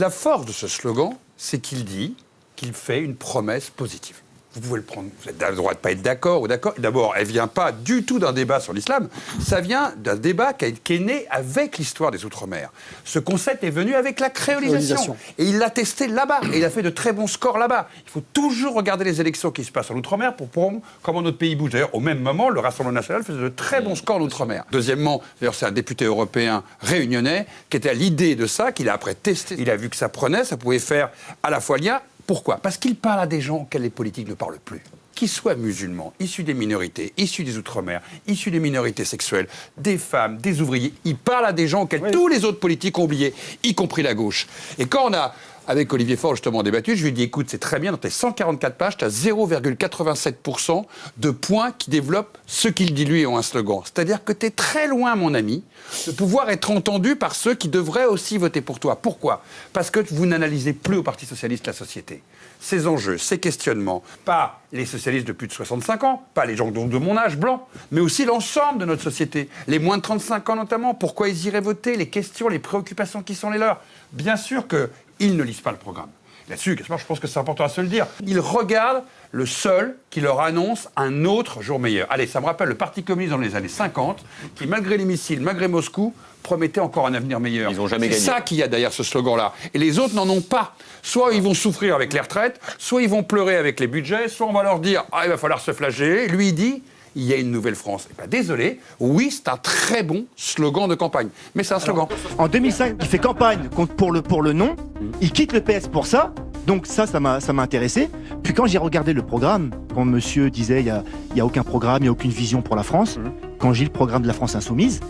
La force de ce slogan, c'est qu'il dit qu'il fait une promesse positive. Vous pouvez le prendre, vous avez le droit de ne pas être d'accord ou d'accord. D'abord, elle ne vient pas du tout d'un débat sur l'islam, ça vient d'un débat qui est né avec l'histoire des Outre-mer. Ce concept est venu avec la créolisation. Et il l'a testé là-bas, et il a fait de très bons scores là-bas. Il faut toujours regarder les élections qui se passent en Outre-mer pour prendre comment notre pays bouge. D'ailleurs, au même moment, le Rassemblement national faisait de très bons scores en Outre-mer. Deuxièmement, d'ailleurs, c'est un député européen réunionnais qui était à l'idée de ça, qu'il a après testé. Il a vu que ça prenait, ça pouvait faire à la fois lien. Pourquoi ? Parce qu'il parle à des gens auxquels les politiques ne parlent plus. Qu'ils soient musulmans, issus des minorités, issus des Outre-mer, issus des minorités sexuelles, des femmes, des ouvriers. Il parle à des gens auxquels tous les autres politiques ont oublié, y compris la gauche. Et quand on a, avec Olivier Faure, justement débattu, je lui ai dit, écoute, c'est très bien, dans tes 144 pages, tu as 0,87% de points qui développent ce qu'il dit lui en un slogan. C'est-à-dire que tu es très loin, mon ami, de pouvoir être entendu par ceux qui devraient aussi voter pour toi. Pourquoi ? Parce que vous n'analysez plus au Parti socialiste la société. Ces enjeux, ces questionnements, pas les socialistes de plus de 65 ans, pas les gens de mon âge blanc, mais aussi l'ensemble de notre société, les moins de 35 ans notamment, pourquoi ils iraient voter, les questions, les préoccupations qui sont les leurs. Bien sûr qu'ils ne lisent pas le programme. Là-dessus, je pense que c'est important à se le dire. Ils regardent le seul qui leur annonce un autre jour meilleur. Allez, ça me rappelle le Parti communiste dans les années 50, qui, malgré les missiles, malgré Moscou, promettait encore un avenir meilleur. Ils n'ont jamais gagné. C'est ça qu'il y a derrière ce slogan-là. Et les autres n'en ont pas. Soit ils vont souffrir avec les retraites, soit ils vont pleurer avec les budgets, soit on va leur dire « Ah, il va falloir se flageller ». Lui, il dit « Il y a une nouvelle France ». Eh ben, désolé, oui, c'est un très bon slogan de campagne. Mais c'est un slogan. En 2005, il fait campagne pour le non. Il quitte le PS pour ça. Donc ça m'a intéressé. Puis quand j'ai regardé le programme, quand monsieur disait il y a aucun programme, il n'y a aucune vision pour la France, quand j'ai le programme de la France Insoumise,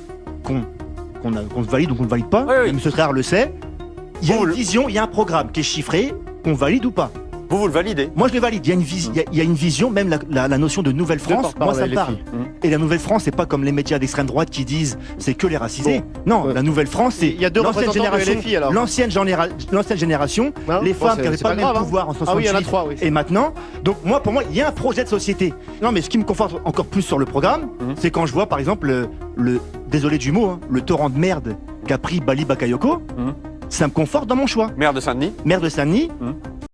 qu'on valide ou qu'on ne valide pas, monsieur Trère le sait, il y a une vision, il y a un programme qui est chiffré, qu'on valide ou pas. Vous le validez? Moi, je le valide. Il y a une vision, même la notion de Nouvelle France, moi, ça me parle. Et la Nouvelle France, c'est pas comme les médias d'extrême droite qui disent c'est que les racisés. Non, la Nouvelle France, c'est l'ancienne génération, les femmes qui n'avaient pas le même pouvoir en 68. Et maintenant, donc pour moi, il y a un projet de société. Non, mais ce qui me conforte encore plus sur le programme, c'est quand je vois, par exemple, désolé du mot, le torrent de merde qu'a pris Bali Bakayoko. Ça me conforte dans mon choix. Maire de Saint-Denis. Maire de Saint-Denis,